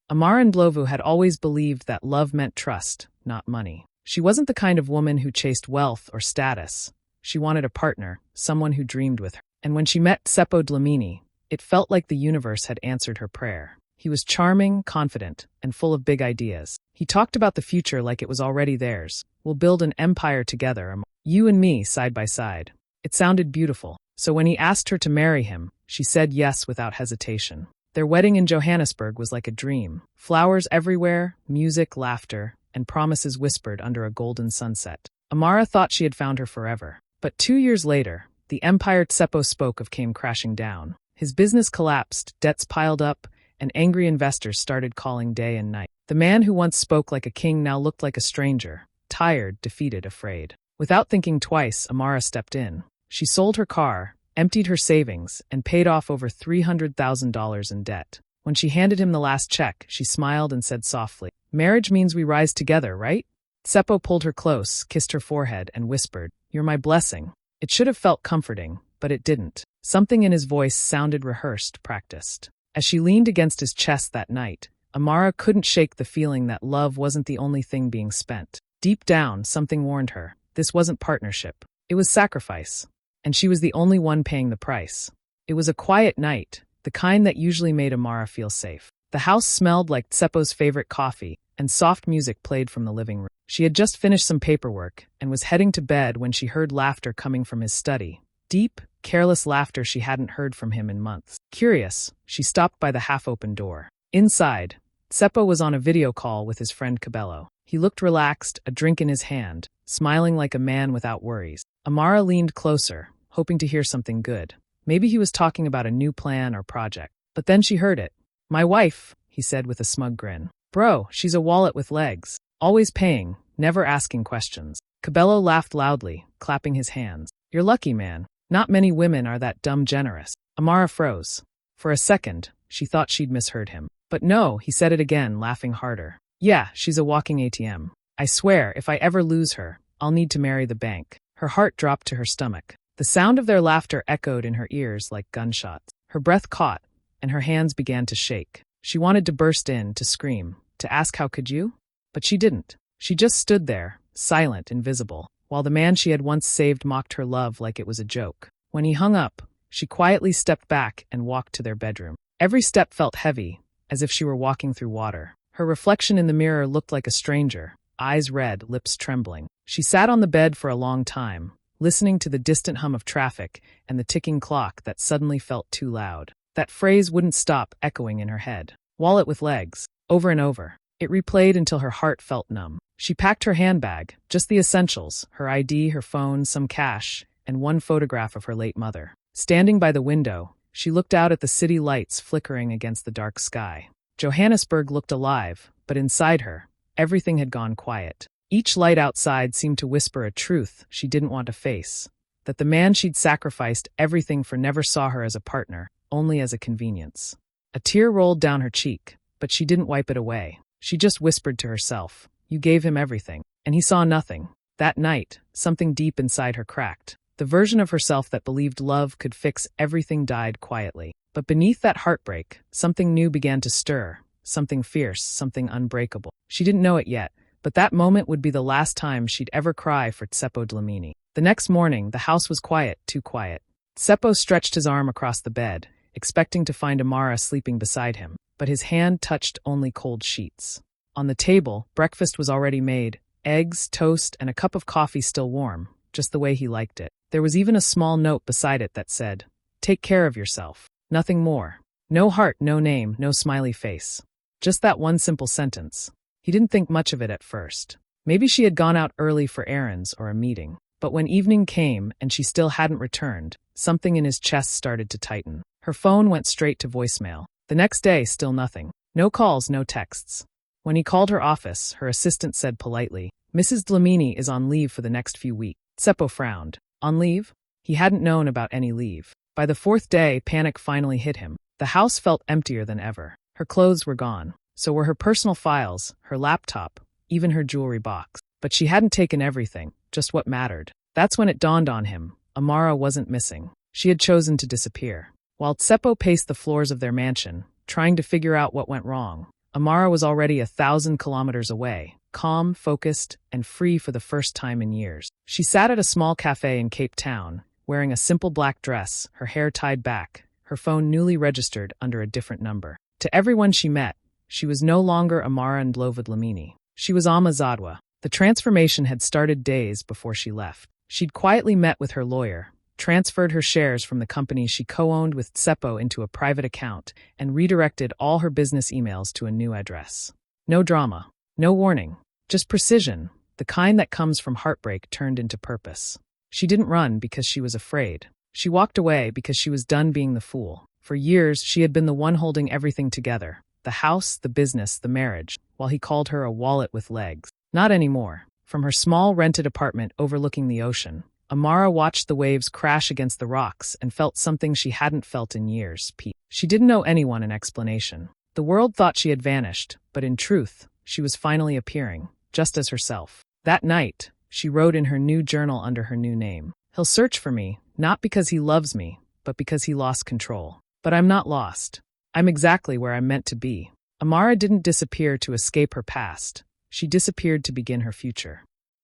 Amara Ndlovu had always believed that love meant trust, not money. She wasn't the kind of woman who chased wealth or status. She wanted a partner, someone who dreamed with her. And when she met Seppo Dlamini, it felt like the universe had answered her prayer. He was charming, confident, and full of big ideas. He talked about the future like it was already theirs. We'll build an empire together, you and me, side by side. It sounded beautiful. So when he asked her to marry him, she said yes without hesitation. Their wedding in Johannesburg was like a dream. Flowers everywhere, music, laughter, and promises whispered under a golden sunset. Amara thought she had found her forever. But 2 years later, the empire Seppo spoke of came crashing down. His business collapsed, debts piled up, and angry investors started calling day and night. The man who once spoke like a king now looked like a stranger, tired, defeated, afraid. Without thinking twice, Amara stepped in. She sold her car, emptied her savings, and paid off over $300,000 in debt. When she handed him the last check, she smiled and said softly, "Marriage means we rise together, right?" Seppo pulled her close, kissed her forehead, and whispered, "You're my blessing." It should have felt comforting, but it didn't. Something in his voice sounded rehearsed, practiced. As she leaned against his chest that night, Amara couldn't shake the feeling that love wasn't the only thing being spent. Deep down, something warned her. This wasn't partnership. It was sacrifice. And she was the only one paying the price. It was a quiet night, the kind that usually made Amara feel safe. The house smelled like Seppo's favorite coffee, and soft music played from the living room. She had just finished some paperwork and was heading to bed when she heard laughter coming from his study. Deep, careless laughter she hadn't heard from him in months. Curious, she stopped by the half-open door. Inside, Seppo was on a video call with his friend Cabello. He looked relaxed, a drink in his hand, smiling like a man without worries. Amara leaned closer, hoping to hear something good. Maybe he was talking about a new plan or project. But then she heard it. "My wife," he said with a smug grin. "Bro, she's a wallet with legs. Always paying, never asking questions." Cabello laughed loudly, clapping his hands. "You're lucky, man. Not many women are that dumb generous." Amara froze. For a second, she thought she'd misheard him. But no, he said it again, laughing harder. "Yeah, she's a walking ATM. I swear, if I ever lose her, I'll need to marry the bank." Her heart dropped to her stomach. The sound of their laughter echoed in her ears like gunshots. Her breath caught, and her hands began to shake. She wanted to burst in, to scream, to ask how could you? But she didn't. She just stood there, silent, invisible, while the man she had once saved mocked her love like it was a joke. When he hung up, she quietly stepped back and walked to their bedroom. Every step felt heavy, as if she were walking through water. Her reflection in the mirror looked like a stranger, eyes red, lips trembling. She sat on the bed for a long time, listening to the distant hum of traffic and the ticking clock that suddenly felt too loud. That phrase wouldn't stop echoing in her head. "Wallet with legs," over and over. It replayed until her heart felt numb. She packed her handbag, just the essentials, her ID, her phone, some cash, and one photograph of her late mother. Standing by the window, she looked out at the city lights flickering against the dark sky. Johannesburg looked alive, but inside her, everything had gone quiet. Each light outside seemed to whisper a truth she didn't want to face, that the man she'd sacrificed everything for never saw her as a partner, only as a convenience. A tear rolled down her cheek, but she didn't wipe it away. She just whispered to herself, "You gave him everything." And he saw nothing. That night, something deep inside her cracked. The version of herself that believed love could fix everything died quietly. But beneath that heartbreak, something new began to stir, something fierce, something unbreakable. She didn't know it yet, but that moment would be the last time she'd ever cry for Seppo Dlamini. The next morning, the house was quiet, too quiet. Seppo stretched his arm across the bed, expecting to find Amara sleeping beside him, but his hand touched only cold sheets. On the table, breakfast was already made, eggs, toast, and a cup of coffee still warm, just the way he liked it. There was even a small note beside it that said, "Take care of yourself." Nothing more. No heart, no name, no smiley face. Just that one simple sentence. He didn't think much of it at first. Maybe she had gone out early for errands or a meeting. But when evening came and she still hadn't returned, something in his chest started to tighten. Her phone went straight to voicemail. The next day, still nothing. No calls, no texts. When he called her office, her assistant said politely, "Mrs. Dlamini is on leave for the next few weeks." Seppo frowned. On leave? He hadn't known about any leave. By the fourth day, panic finally hit him. The house felt emptier than ever. Her clothes were gone. So were her personal files, her laptop, even her jewelry box. But she hadn't taken everything, just what mattered. That's when it dawned on him. Amara wasn't missing. She had chosen to disappear. While Seppo paced the floors of their mansion, trying to figure out what went wrong, Amara was already 1,000 kilometers away, calm, focused, and free for the first time in years. She sat at a small cafe in Cape Town, wearing a simple black dress, her hair tied back, her phone newly registered under a different number. To everyone she met, she was no longer Amara Ndlovu-Dlamini. She was Ama Zadwa. The transformation had started days before she left. She'd quietly met with her lawyer, transferred her shares from the company she co-owned with Tsepo into a private account, and redirected all her business emails to a new address. No drama, no warning, just precision, the kind that comes from heartbreak turned into purpose. She didn't run because she was afraid. She walked away because she was done being the fool. For years, she had been the one holding everything together, the house, the business, the marriage, while he called her a wallet with legs. Not anymore. From her small rented apartment overlooking the ocean, Amara watched the waves crash against the rocks and felt something she hadn't felt in years, peace. She didn't owe anyone an explanation. The world thought she had vanished, but in truth, she was finally appearing, just as herself. That night, she wrote in her new journal under her new name. He'll search for me, not because he loves me, but because he lost control. But I'm not lost. I'm exactly where I'm meant to be. Amara didn't disappear to escape her past. She disappeared to begin her future.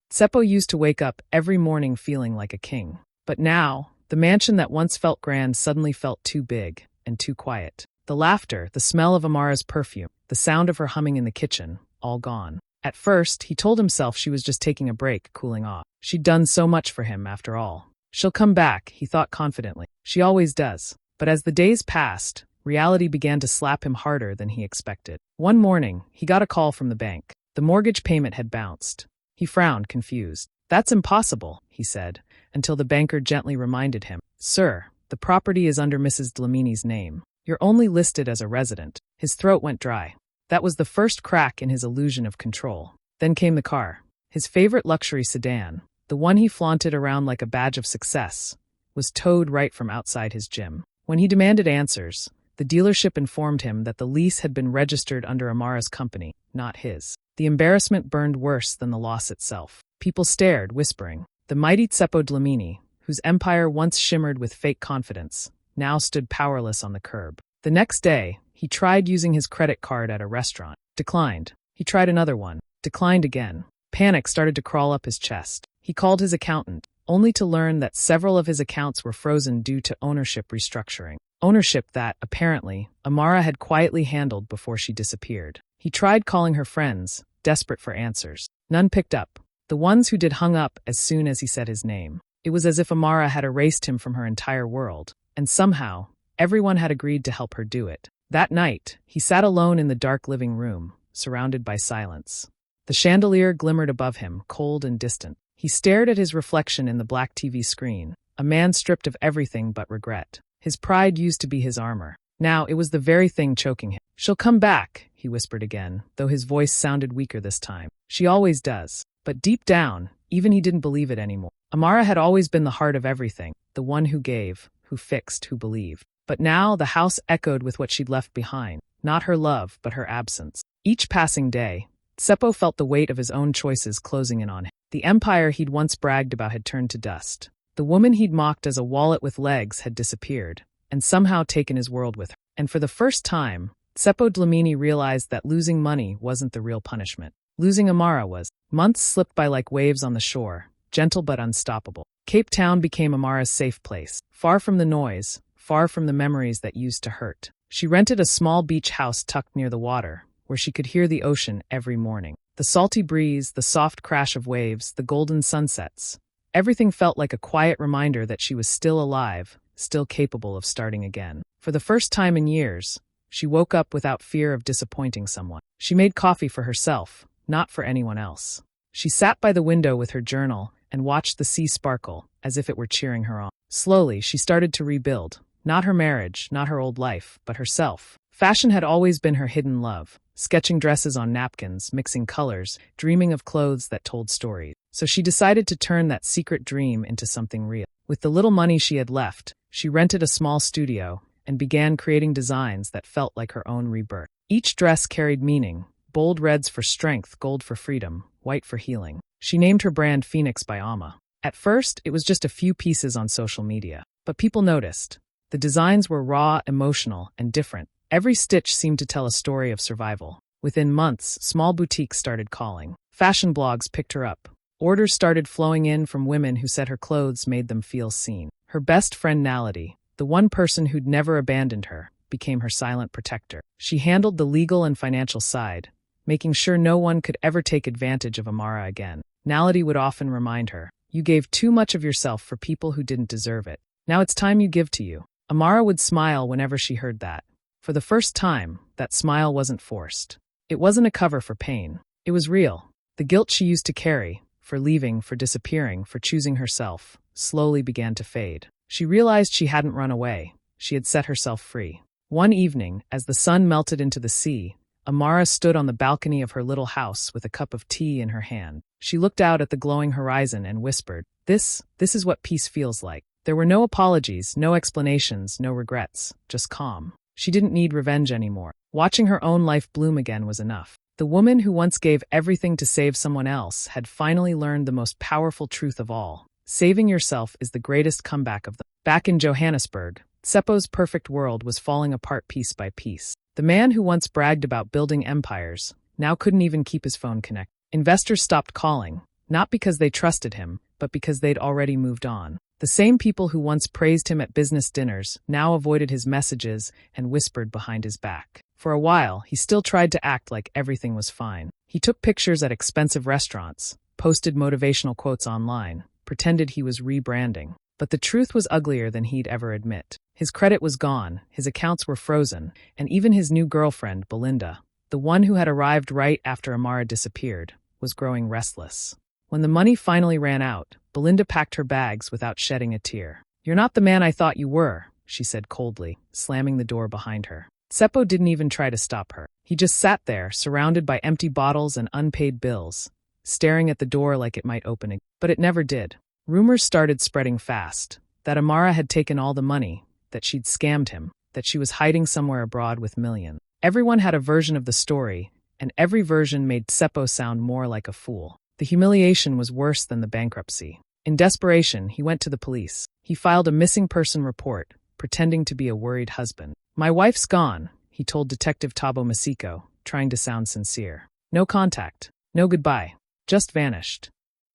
Tsepo used to wake up every morning feeling like a king. But now, the mansion that once felt grand suddenly felt too big and too quiet. The laughter, the smell of Amara's perfume, the sound of her humming in the kitchen, all gone. At first, he told himself she was just taking a break, cooling off. She'd done so much for him, after all. She'll come back, he thought confidently. She always does. But as the days passed, reality began to slap him harder than he expected. One morning, he got a call from the bank. The mortgage payment had bounced. He frowned, confused. "That's impossible," he said, until the banker gently reminded him. "Sir, the property is under Mrs. Dlamini's name. You're only listed as a resident." His throat went dry. That was the first crack in his illusion of control. Then came the car. His favorite luxury sedan, the one he flaunted around like a badge of success, was towed right from outside his gym. When he demanded answers, the dealership informed him that the lease had been registered under Amara's company, not his. The embarrassment burned worse than the loss itself. People stared, whispering. The mighty Tsepo Dlamini, whose empire once shimmered with fake confidence, now stood powerless on the curb. The next day, he tried using his credit card at a restaurant. Declined. He tried another one. Declined again. Panic started to crawl up his chest. He called his accountant, only to learn that several of his accounts were frozen due to ownership restructuring. Ownership that, apparently, Amara had quietly handled before she disappeared. He tried calling her friends, desperate for answers. None picked up. The ones who did hung up as soon as he said his name. It was as if Amara had erased him from her entire world, and somehow, everyone had agreed to help her do it. That night, he sat alone in the dark living room, surrounded by silence. The chandelier glimmered above him, cold and distant. He stared at his reflection in the black TV screen, a man stripped of everything but regret. His pride used to be his armor. Now it was the very thing choking him. "She'll come back," he whispered again, though his voice sounded weaker this time. "She always does." But deep down, even he didn't believe it anymore. Amara had always been the heart of everything, the one who gave, who fixed, who believed. But now the house echoed with what she'd left behind, not her love, but her absence. Each passing day, Tsepo felt the weight of his own choices closing in on him. The empire he'd once bragged about had turned to dust. The woman he'd mocked as a wallet with legs had disappeared, and somehow taken his world with her. And for the first time, Tsepo Dlamini realized that losing money wasn't the real punishment. Losing Amara was. Months slipped by like waves on the shore, gentle but unstoppable. Cape Town became Amara's safe place, far from the noise, far from the memories that used to hurt. She rented a small beach house tucked near the water, where she could hear the ocean every morning. The salty breeze, the soft crash of waves, the golden sunsets. Everything felt like a quiet reminder that she was still alive, still capable of starting again. For the first time in years, she woke up without fear of disappointing someone. She made coffee for herself, not for anyone else. She sat by the window with her journal and watched the sea sparkle, as if it were cheering her on. Slowly, she started to rebuild. Not her marriage, not her old life, but herself. Fashion had always been her hidden love, sketching dresses on napkins, mixing colors, dreaming of clothes that told stories. So she decided to turn that secret dream into something real. With the little money she had left, she rented a small studio and began creating designs that felt like her own rebirth. Each dress carried meaning, bold reds for strength, gold for freedom, white for healing. She named her brand Phoenix by Ama. At first, it was just a few pieces on social media, but people noticed. The designs were raw, emotional, and different. Every stitch seemed to tell a story of survival. Within months, small boutiques started calling. Fashion blogs picked her up. Orders started flowing in from women who said her clothes made them feel seen. Her best friend Nality, the one person who'd never abandoned her, became her silent protector. She handled the legal and financial side, making sure no one could ever take advantage of Amara again. Nality would often remind her, "You gave too much of yourself for people who didn't deserve it. Now it's time you give to you." Amara would smile whenever she heard that. For the first time, that smile wasn't forced. It wasn't a cover for pain. It was real. The guilt she used to carry, for leaving, for disappearing, for choosing herself, slowly began to fade. She realized she hadn't run away. She had set herself free. One evening, as the sun melted into the sea, Amara stood on the balcony of her little house with a cup of tea in her hand. She looked out at the glowing horizon and whispered, This is what peace feels like." There were no apologies, no explanations, no regrets, just calm. She didn't need revenge anymore. Watching her own life bloom again was enough. The woman who once gave everything to save someone else had finally learned the most powerful truth of all. Saving yourself is the greatest comeback of them. Back in Johannesburg, Seppo's perfect world was falling apart piece by piece. The man who once bragged about building empires now couldn't even keep his phone connected. Investors stopped calling, not because they trusted him, but because they'd already moved on. The same people who once praised him at business dinners now avoided his messages and whispered behind his back. For a while, he still tried to act like everything was fine. He took pictures at expensive restaurants, posted motivational quotes online, pretended he was rebranding. But the truth was uglier than he'd ever admit. His credit was gone, his accounts were frozen, and even his new girlfriend, Belinda, the one who had arrived right after Amara disappeared, was growing restless. When the money finally ran out, Belinda packed her bags without shedding a tear. "You're not the man I thought you were," she said coldly, slamming the door behind her. Seppo didn't even try to stop her. He just sat there, surrounded by empty bottles and unpaid bills, staring at the door like it might open again. But it never did. Rumors started spreading fast, that Amara had taken all the money, that she'd scammed him, that she was hiding somewhere abroad with millions. Everyone had a version of the story, and every version made Seppo sound more like a fool. The humiliation was worse than the bankruptcy. In desperation, he went to the police. He filed a missing person report, pretending to be a worried husband. "My wife's gone," he told Detective Tabo Masiko, trying to sound sincere. "No contact, no goodbye, just vanished."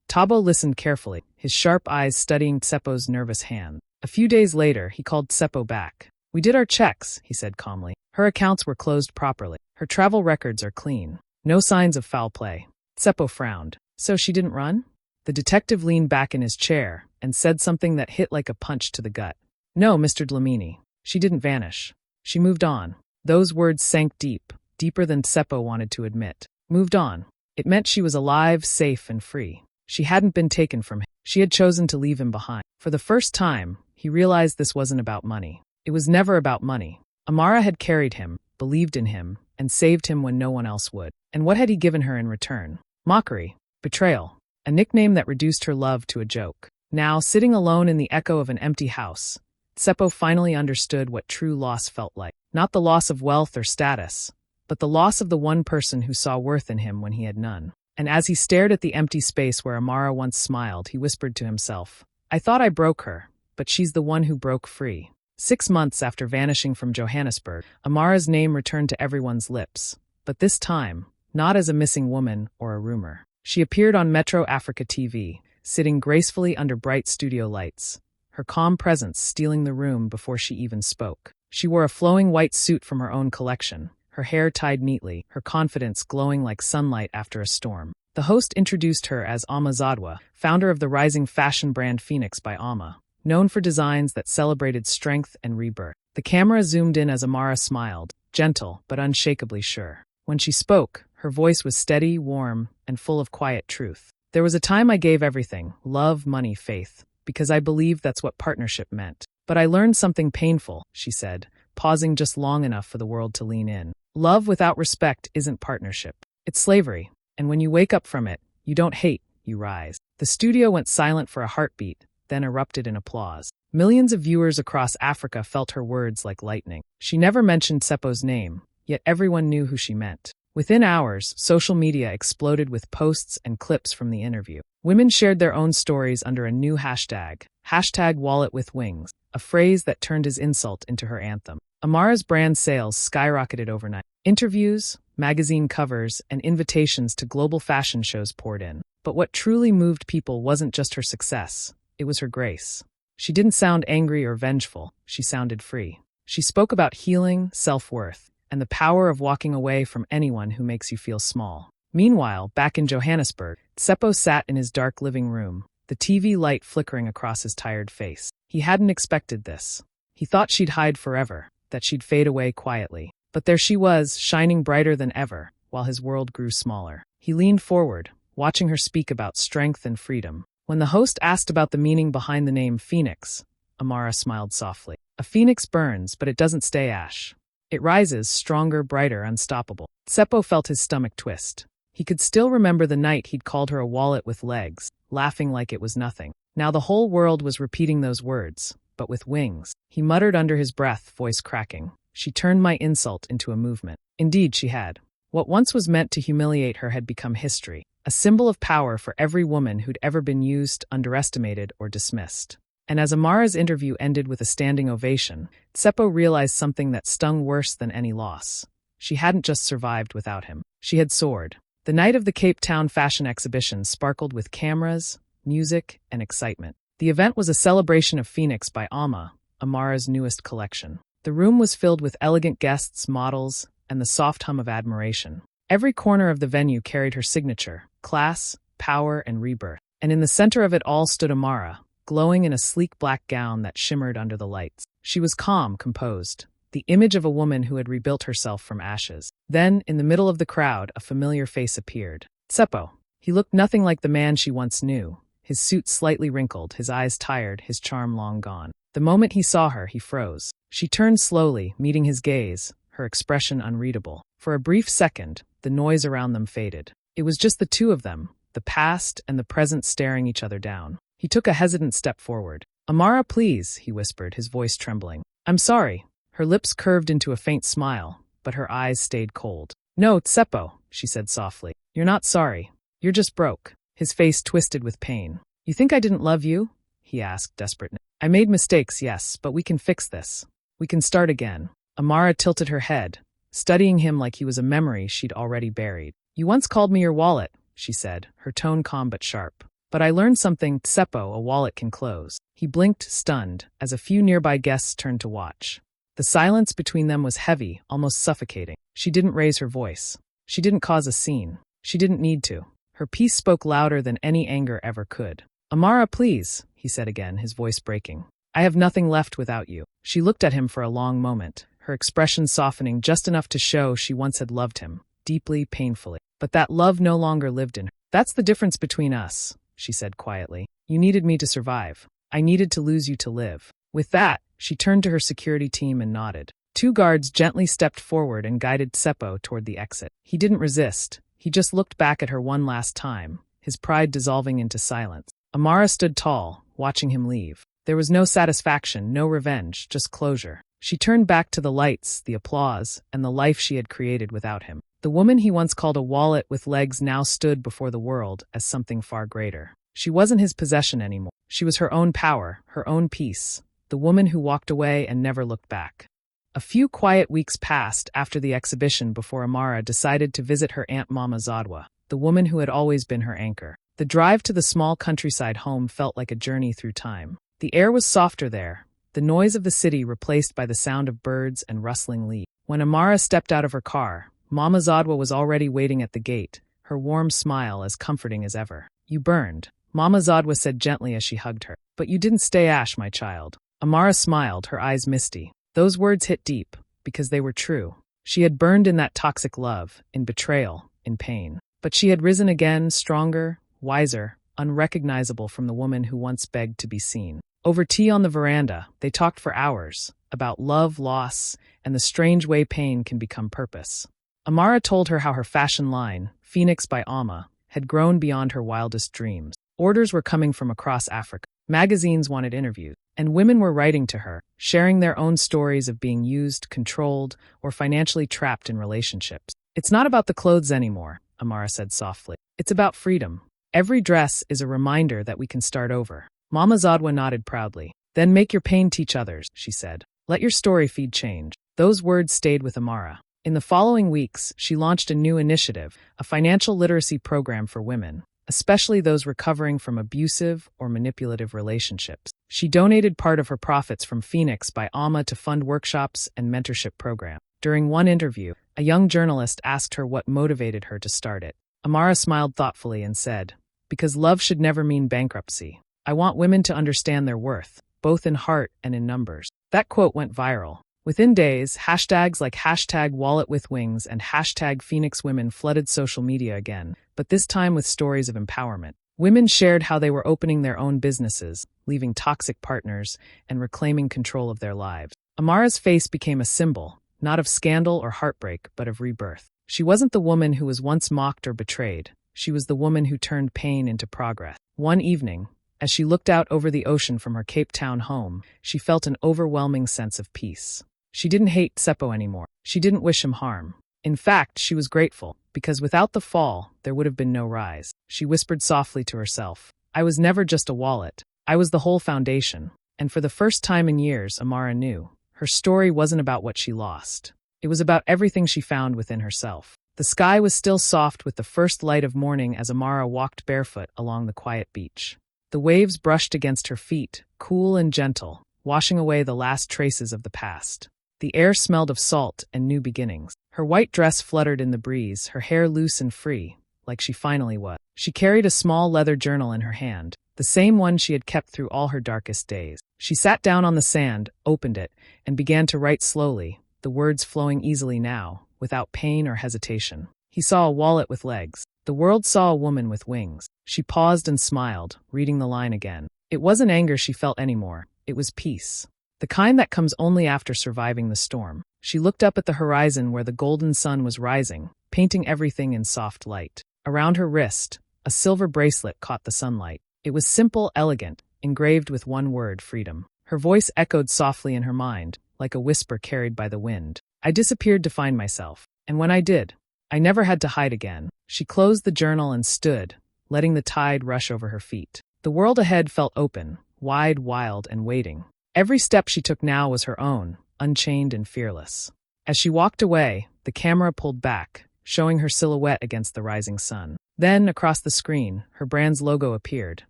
Tabo listened carefully, his sharp eyes studying Seppo's nervous hand. A few days later, he called Seppo back. "We did our checks," he said calmly. "Her accounts were closed properly. Her travel records are clean. No signs of foul play." Seppo frowned. "So she didn't run?" The detective leaned back in his chair and said something that hit like a punch to the gut. "No, Mr. Dlamini. She didn't vanish. She moved on." Those words sank deep, deeper than Seppo wanted to admit. Moved on. It meant she was alive, safe, and free. She hadn't been taken from him. She had chosen to leave him behind. For the first time, he realized this wasn't about money. It was never about money. Amara had carried him, believed in him, and saved him when no one else would. And what had he given her in return? Mockery. Betrayal. A nickname that reduced her love to a joke. Now, sitting alone in the echo of an empty house, Seppo finally understood what true loss felt like. Not the loss of wealth or status, but the loss of the one person who saw worth in him when he had none. And as he stared at the empty space where Amara once smiled, he whispered to himself, "I thought I broke her, but she's the one who broke free." 6 months after vanishing from Johannesburg, Amara's name returned to everyone's lips, but this time, not as a missing woman or a rumor. She appeared on Metro Africa TV, sitting gracefully under bright studio lights, her calm presence stealing the room before she even spoke. She wore a flowing white suit from her own collection, her hair tied neatly, her confidence glowing like sunlight after a storm. The host introduced her as Ama Zadwa, founder of the rising fashion brand Phoenix by Ama, known for designs that celebrated strength and rebirth. The camera zoomed in as Amara smiled, gentle but unshakably sure. When she spoke, her voice was steady, warm, and full of quiet truth. "There was a time I gave everything, love, money, faith, because I believed that's what partnership meant. But I learned something painful," she said, pausing just long enough for the world to lean in. "Love without respect isn't partnership. It's slavery. And when you wake up from it, you don't hate, you rise." The studio went silent for a heartbeat, then erupted in applause. Millions of viewers across Africa felt her words like lightning. She never mentioned Seppo's name, yet everyone knew who she meant. Within hours, social media exploded with posts and clips from the interview. Women shared their own stories under a new hashtag, #WalletWithWings, a phrase that turned his insult into her anthem. Amara's brand sales skyrocketed overnight. Interviews, magazine covers, and invitations to global fashion shows poured in. But what truly moved people wasn't just her success, it was her grace. She didn't sound angry or vengeful, she sounded free. She spoke about healing, self-worth, and the power of walking away from anyone who makes you feel small. Meanwhile, back in Johannesburg, Tsepo sat in his dark living room, the TV light flickering across his tired face. He hadn't expected this. He thought she'd hide forever, that she'd fade away quietly. But there she was, shining brighter than ever, while his world grew smaller. He leaned forward, watching her speak about strength and freedom. When the host asked about the meaning behind the name Phoenix, Amara smiled softly. A phoenix burns, but it doesn't stay ash. It rises, stronger, brighter, unstoppable. Tsepo felt his stomach twist. He could still remember the night he'd called her a wallet with legs, laughing like it was nothing. Now the whole world was repeating those words, but with wings. He muttered under his breath, voice cracking. She turned my insult into a movement. Indeed, she had. What once was meant to humiliate her had become history, a symbol of power for every woman who'd ever been used, underestimated, or dismissed. And as Amara's interview ended with a standing ovation, Tsepo realized something that stung worse than any loss. She hadn't just survived without him. She had soared. The night of the Cape Town Fashion Exhibition sparkled with cameras, music, and excitement. The event was a celebration of Phoenix by Alma, Amara's newest collection. The room was filled with elegant guests, models, and the soft hum of admiration. Every corner of the venue carried her signature, class, power, and rebirth. And in the center of it all stood Amara, glowing in a sleek black gown that shimmered under the lights. She was calm, composed, the image of a woman who had rebuilt herself from ashes. Then, in the middle of the crowd, a familiar face appeared. Tsepo. He looked nothing like the man she once knew, his suit slightly wrinkled, his eyes tired, his charm long gone. The moment he saw her, he froze. She turned slowly, meeting his gaze, her expression unreadable. For a brief second, the noise around them faded. It was just the two of them, the past and the present staring each other down. He took a hesitant step forward. Amara, please, he whispered, his voice trembling. I'm sorry. Her lips curved into a faint smile, but her eyes stayed cold. No, Tsepo, she said softly. You're not sorry. You're just broke. His face twisted with pain. You think I didn't love you? He asked, desperate. I made mistakes, yes, but we can fix this. We can start again. Amara tilted her head, studying him like he was a memory she'd already buried. You once called me your wallet, she said, her tone calm but sharp. But I learned something, Tsepo, a wallet can close. He blinked, stunned, as a few nearby guests turned to watch. The silence between them was heavy, almost suffocating. She didn't raise her voice. She didn't cause a scene. She didn't need to. Her peace spoke louder than any anger ever could. Amara, please, he said again, his voice breaking. I have nothing left without you. She looked at him for a long moment, her expression softening just enough to show she once had loved him, deeply, painfully. But that love no longer lived in her. That's the difference between us, she said quietly. You needed me to survive. I needed to lose you to live. With that, she turned to her security team and nodded. Two guards gently stepped forward and guided Tsepo toward the exit. He didn't resist. He just looked back at her one last time, his pride dissolving into silence. Amara stood tall, watching him leave. There was no satisfaction, no revenge, just closure. She turned back to the lights, the applause, and the life she had created without him. The woman he once called a wallet with legs now stood before the world as something far greater. She wasn't his possession anymore. She was her own power, her own peace, the woman who walked away and never looked back. A few quiet weeks passed after the exhibition before Amara decided to visit her Aunt Mama Zadwa, the woman who had always been her anchor. The drive to the small countryside home felt like a journey through time. The air was softer there, the noise of the city replaced by the sound of birds and rustling leaves. When Amara stepped out of her car, Mama Zadwa was already waiting at the gate, her warm smile as comforting as ever. You burned, Mama Zadwa said gently as she hugged her. But you didn't stay ash, my child. Amara smiled, her eyes misty. Those words hit deep, because they were true. She had burned in that toxic love, in betrayal, in pain. But she had risen again, stronger, wiser, unrecognizable from the woman who once begged to be seen. Over tea on the veranda, they talked for hours, about love, loss, and the strange way pain can become purpose. Amara told her how her fashion line, Phoenix by Alma, had grown beyond her wildest dreams. Orders were coming from across Africa. Magazines wanted interviews. And women were writing to her, sharing their own stories of being used, controlled, or financially trapped in relationships. It's not about the clothes anymore, Amara said softly. It's about freedom. Every dress is a reminder that we can start over. Mama Zadwa nodded proudly. Then make your pain teach others, she said. Let your story feed change. Those words stayed with Amara. In the following weeks, she launched a new initiative, a financial literacy program for women, especially those recovering from abusive or manipulative relationships. She donated part of her profits from Phoenix by Alma to fund workshops and mentorship programs. During one interview, a young journalist asked her what motivated her to start it. Amara smiled thoughtfully and said, "Because love should never mean bankruptcy. I want women to understand their worth, both in heart and in numbers." That quote went viral. Within days, hashtags like #WalletWithWings and #PhoenixWomen flooded social media again, but this time with stories of empowerment. Women shared how they were opening their own businesses, leaving toxic partners, and reclaiming control of their lives. Amara's face became a symbol, not of scandal or heartbreak, but of rebirth. She wasn't the woman who was once mocked or betrayed. She was the woman who turned pain into progress. One evening, as she looked out over the ocean from her Cape Town home, she felt an overwhelming sense of peace. She didn't hate Seppo anymore. She didn't wish him harm. In fact, she was grateful, because without the fall, there would have been no rise. She whispered softly to herself, "I was never just a wallet. I was the whole foundation." And for the first time in years, Amara knew. Her story wasn't about what she lost. It was about everything she found within herself. The sky was still soft with the first light of morning as Amara walked barefoot along the quiet beach. The waves brushed against her feet, cool and gentle, washing away the last traces of the past. The air smelled of salt and new beginnings. Her white dress fluttered in the breeze, her hair loose and free, like she finally was. She carried a small leather journal in her hand, the same one she had kept through all her darkest days. She sat down on the sand, opened it, and began to write slowly, the words flowing easily now, without pain or hesitation. He saw a wallet with legs. The world saw a woman with wings. She paused and smiled, reading the line again. It wasn't anger she felt anymore. It was peace. The kind that comes only after surviving the storm. She looked up at the horizon where the golden sun was rising, painting everything in soft light. Around her wrist, a silver bracelet caught the sunlight. It was simple, elegant, engraved with one word, freedom. Her voice echoed softly in her mind, like a whisper carried by the wind. I disappeared to find myself, and when I did, I never had to hide again. She closed the journal and stood, letting the tide rush over her feet. The world ahead felt open, wide, wild, and waiting. Every step she took now was her own, unchained and fearless. As she walked away, the camera pulled back, showing her silhouette against the rising sun. Then, across the screen, her brand's logo appeared,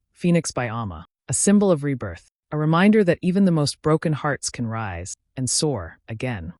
Phoenix by Alma, a symbol of rebirth, a reminder that even the most broken hearts can rise and soar again.